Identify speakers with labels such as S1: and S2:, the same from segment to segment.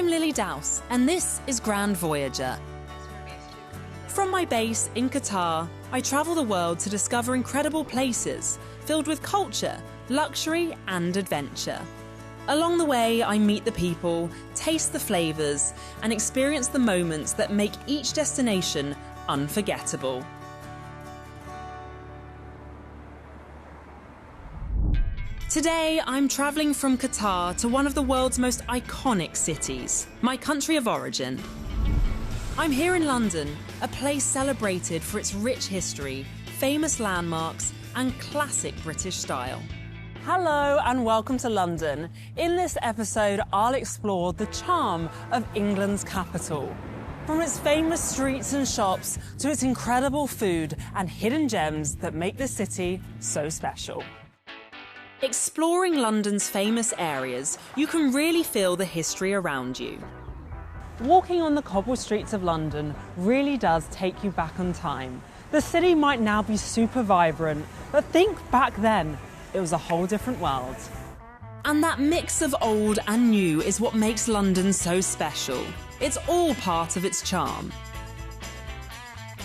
S1: I'm Lily Dowse, and this is Grand Voyager. From my base in Qatar, I travel the world to discover incredible places filled with culture, luxury and adventure. Along the way, I meet the people, taste the flavours and experience the moments that make each destination unforgettable. Today, I'm travelling from Qatar to one of the world's most iconic cities, my country of origin. I'm here in London, a place celebrated for its rich history, famous landmarks and classic British style. Hello and welcome to London. In this episode, I'll explore the charm of England's capital. From its famous streets and shops to its incredible food and hidden gems that make the city so special. Exploring London's famous areas, you can really feel the history around you. Walking on the cobbled streets of London really does take you back on time. The city might now be super vibrant, but think back then, it was a whole different world. And that mix of old and new is what makes London so special. It's all part of its charm.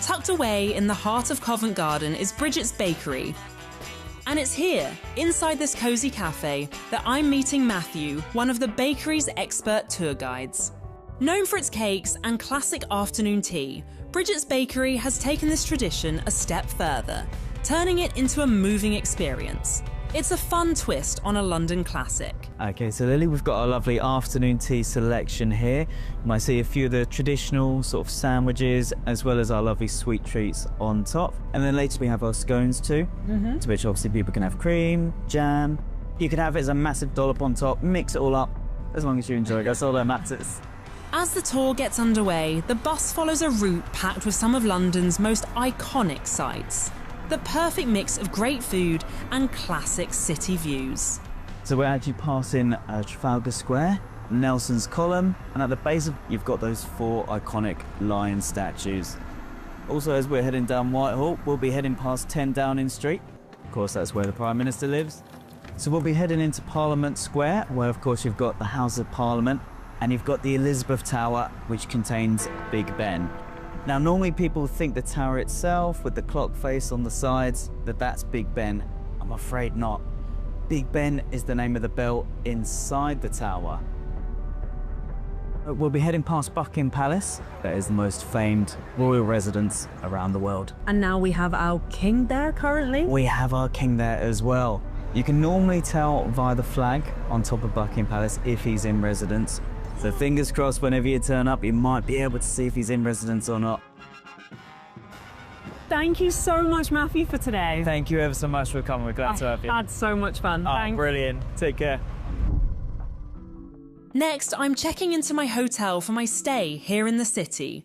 S1: Tucked away in the heart of Covent Garden is Bridget's Bakery. And it's here, inside this cosy cafe, that I'm meeting Matthew, one of the bakery's expert tour guides. Known for its cakes and classic afternoon tea, Bridget's Bakery has taken this tradition a step further, turning it into a moving experience. It's a fun twist on a London classic.
S2: Okay, so Lily, we've got our lovely afternoon tea selection here. You might see a few of the traditional sort of sandwiches, as well as our lovely sweet treats on top. And then later we have our scones too, to which obviously people can have cream, jam. You can have it as a massive dollop on top, mix it all up, as long as you enjoy it, that's all that matters.
S1: As the tour gets underway, the bus follows a route packed with some of London's most iconic sights. The perfect mix of great food and classic city views.
S2: So we're actually passing Trafalgar Square, Nelson's Column, and at the base of you've got those four iconic lion statues. Also, as we're heading down Whitehall, we'll be heading past 10 Downing Street. Of course, that's where the Prime Minister lives. So we'll be heading into Parliament Square, where of course you've got the House of Parliament, and you've got the Elizabeth Tower, which contains Big Ben. Now, normally people think the tower itself, with the clock face on the sides, that's Big Ben. I'm afraid not. Big Ben is the name of the bell inside the tower. We'll be heading past Buckingham Palace. That is the most famed royal residence around the world.
S1: And now we have our king there currently?
S2: We have our king there as well. You can normally tell via the flag on top of Buckingham Palace if he's in residence. So fingers crossed, whenever you turn up, you might be able to see if he's in residence or not.
S1: Thank you so much, Matthew, for today.
S2: Thank you ever so much for coming. We're glad to have you.
S1: Had so much fun. Thanks.
S2: Brilliant. Take care.
S1: Next, I'm checking into my hotel for my stay here in the city.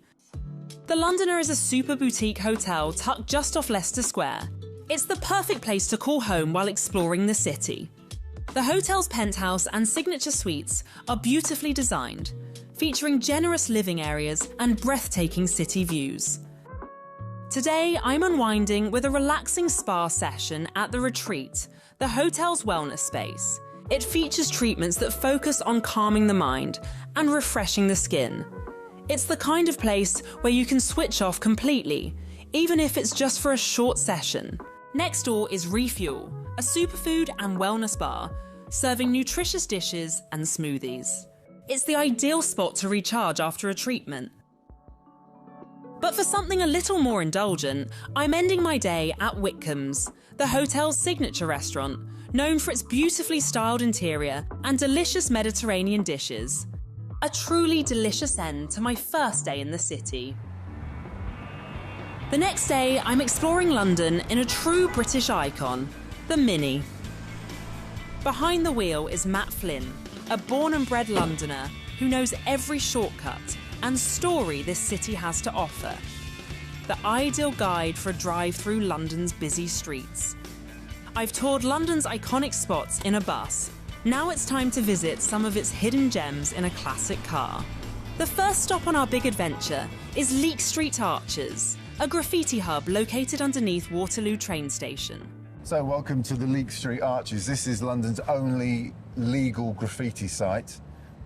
S1: The Londoner is a super boutique hotel tucked just off Leicester Square. It's the perfect place to call home while exploring the city. The hotel's penthouse and signature suites are beautifully designed, featuring generous living areas and breathtaking city views. Today, I'm unwinding with a relaxing spa session at The Retreat, the hotel's wellness space. It features treatments that focus on calming the mind and refreshing the skin. It's the kind of place where you can switch off completely, even if it's just for a short session. Next door is Refuel, a superfood and wellness bar, serving nutritious dishes and smoothies. It's the ideal spot to recharge after a treatment. But for something a little more indulgent, I'm ending my day at Whitcomb's, the hotel's signature restaurant, known for its beautifully styled interior and delicious Mediterranean dishes. A truly delicious end to my first day in the city. The next day, I'm exploring London in a true British icon, the Mini. Behind the wheel is Matt Flynn, a born and bred Londoner who knows every shortcut and story this city has to offer. The ideal guide for a drive through London's busy streets. I've toured London's iconic spots in a bus. Now it's time to visit some of its hidden gems in a classic car. The first stop on our big adventure is Leek Street Arches, a graffiti hub located underneath Waterloo train station.
S3: So welcome to the Leek Street Arches. This is London's only legal graffiti site.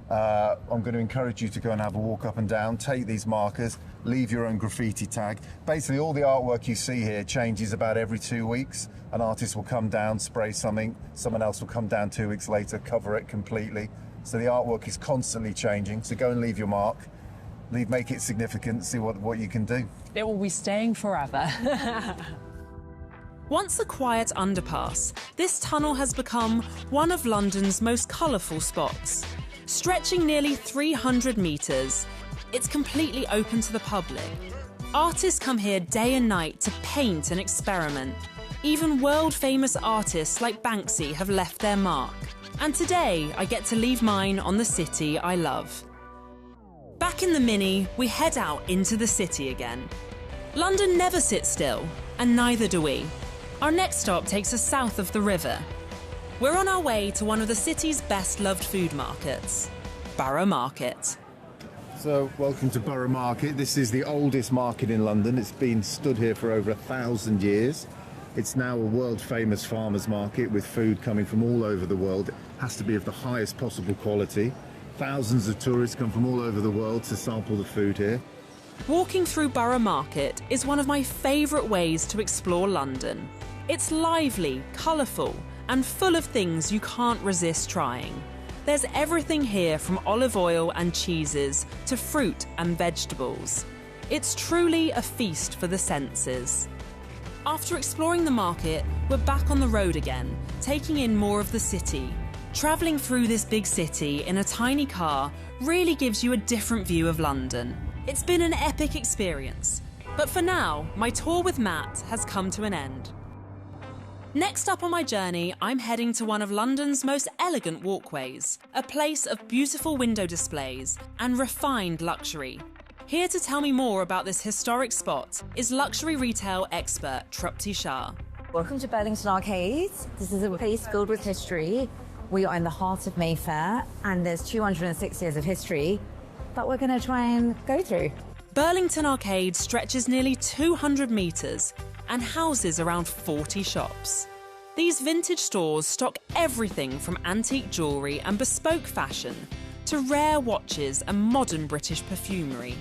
S3: I'm going to encourage you to go and have a walk up and down, take these markers, leave your own graffiti tag. Basically, all the artwork you see here changes about every 2 weeks. An artist will come down, spray something, someone else will come down 2 weeks later, cover it completely. So the artwork is constantly changing, so go and leave your mark. Make it significant, see what you can do.
S4: It will be staying forever.
S1: Once a quiet underpass, this tunnel has become one of London's most colourful spots. Stretching nearly 300 metres, it's completely open to the public. Artists come here day and night to paint and experiment. Even world-famous artists like Banksy have left their mark. And today, I get to leave mine on the city I love. Back in the Mini, we head out into the city again. London never sits still, and neither do we. Our next stop takes us south of the river. We're on our way to one of the city's best-loved food markets, Borough Market.
S3: So, welcome to Borough Market. This is the oldest market in London. It's been stood here for over 1,000 years. It's now a world-famous farmers market with food coming from all over the world. It has to be of the highest possible quality. Thousands of tourists come from all over the world to sample the food here.
S1: Walking through Borough Market is one of my favourite ways to explore London. It's lively, colourful, and full of things you can't resist trying. There's everything here from olive oil and cheeses to fruit and vegetables. It's truly a feast for the senses. After exploring the market, we're back on the road again, taking in more of the city. Travelling through this big city in a tiny car really gives you a different view of London. It's been an epic experience. But for now, my tour with Matt has come to an end. Next up on my journey, I'm heading to one of London's most elegant walkways, a place of beautiful window displays and refined luxury. Here to tell me more about this historic spot is luxury retail expert Trupti Shah.
S5: Welcome to Burlington Arcades. This is a place filled with history. We are in the heart of Mayfair, and there's 206 years of history that we're going to try and go through.
S1: Burlington Arcade stretches nearly 200 metres and houses around 40 shops. These vintage stores stock everything from antique jewellery and bespoke fashion to rare watches and modern British perfumery.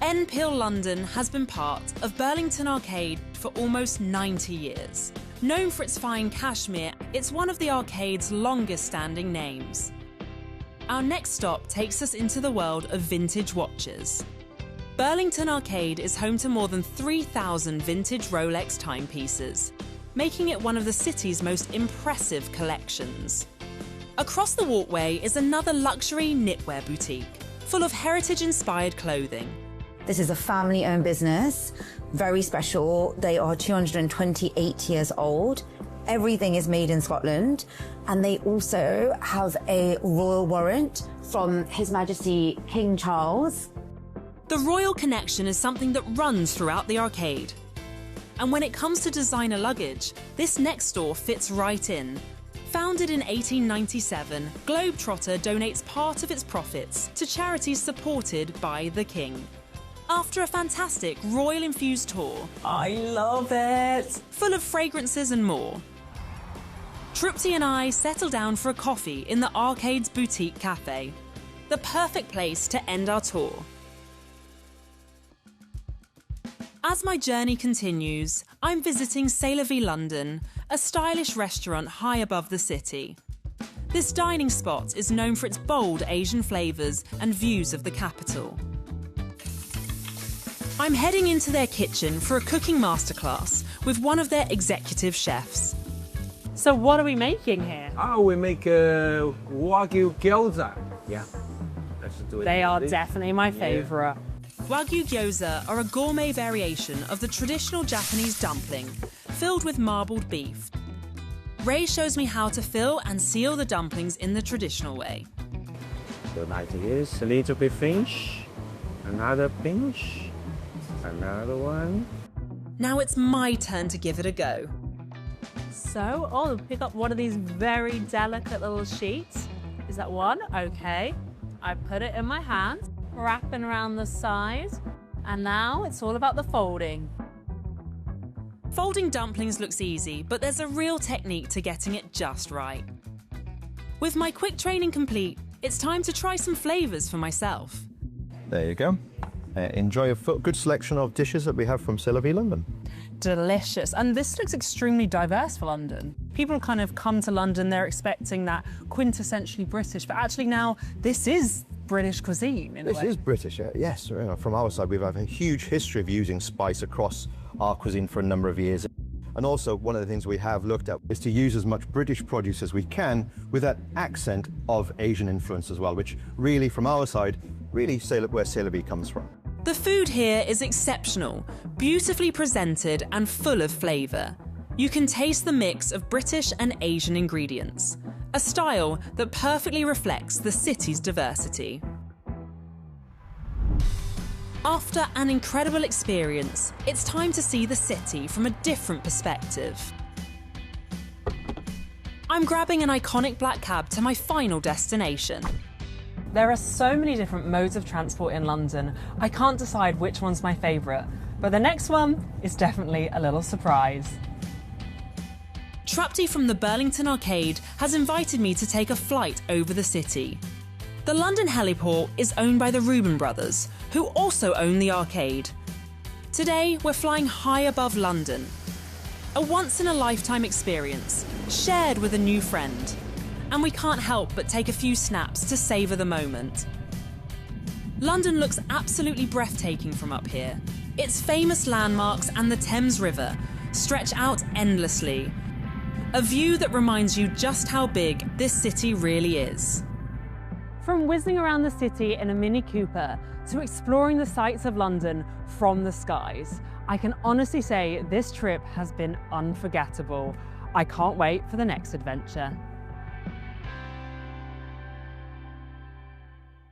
S1: Enfield London has been part of Burlington Arcade for almost 90 years. Known for its fine cashmere, it's one of the arcade's longest-standing names. Our next stop takes us into the world of vintage watches. Burlington Arcade is home to more than 3,000 vintage Rolex timepieces, making it one of the city's most impressive collections. Across the walkway is another luxury knitwear boutique, full of heritage-inspired clothing.
S5: This is a family-owned business, very special. They are 228 years old. Everything is made in Scotland, and they also have a royal warrant from His Majesty King Charles.
S1: The royal connection is something that runs throughout the arcade. And when it comes to designer luggage, this next store fits right in. Founded in 1897, Globetrotter donates part of its profits to charities supported by the King. After a fantastic royal-infused tour,
S4: I love it!
S1: full of fragrances and more, Trupti and I settle down for a coffee in the Arcade's boutique cafe, the perfect place to end our tour. As my journey continues, I'm visiting C'est La Vie London, a stylish restaurant high above the city. This dining spot is known for its bold Asian flavours and views of the capital. I'm heading into their kitchen for a cooking masterclass with one of their executive chefs.
S4: So what are we making here?
S6: We make Wagyu gyoza. Yeah, let's do it.
S4: They are definitely my favourite.
S1: Wagyu gyoza are a gourmet variation of the traditional Japanese dumpling, filled with marbled beef. Ray shows me how to fill and seal the dumplings in the traditional way.
S6: So like this, a little bit pinch, another pinch, another one.
S1: Now it's my turn to give it a go.
S4: So, pick up one of these very delicate little sheets. Is that one? Okay. I put it in my hand, wrapping around the side, and now it's all about the folding.
S1: Folding dumplings looks easy, but there's a real technique to getting it just right. With my quick training complete, it's time to try some flavours for myself.
S7: There you go. Enjoy a good selection of dishes that we have from C'est La Vie London.
S4: Delicious. And this looks extremely diverse for London. People kind of come to London, they're expecting that quintessentially British, but actually now this is British cuisine in a way.
S7: This is British, yes. From our side, we've had a huge history of using spice across our cuisine for a number of years. And also, one of the things we have looked at is to use as much British produce as we can with that accent of Asian influence as well, which really, from our side, really where C'est La Vie comes from.
S1: The food here is exceptional, beautifully presented and full of flavour. You can taste the mix of British and Asian ingredients, a style that perfectly reflects the city's diversity. After an incredible experience, it's time to see the city from a different perspective. I'm grabbing an iconic black cab to my final destination.
S4: There are so many different modes of transport in London, I can't decide which one's my favourite, but the next one is definitely a little surprise.
S1: Trupti from the Burlington Arcade has invited me to take a flight over the city. The London heliport is owned by the Reuben brothers, who also own the arcade. Today, we're flying high above London. A once-in-a-lifetime experience, shared with a new friend. And we can't help but take a few snaps to savour the moment. London looks absolutely breathtaking from up here. Its famous landmarks and the Thames River stretch out endlessly. A view that reminds you just how big this city really is.
S4: From whizzing around the city in a Mini Cooper to exploring the sights of London from the skies, I can honestly say this trip has been unforgettable. I can't wait for the next adventure.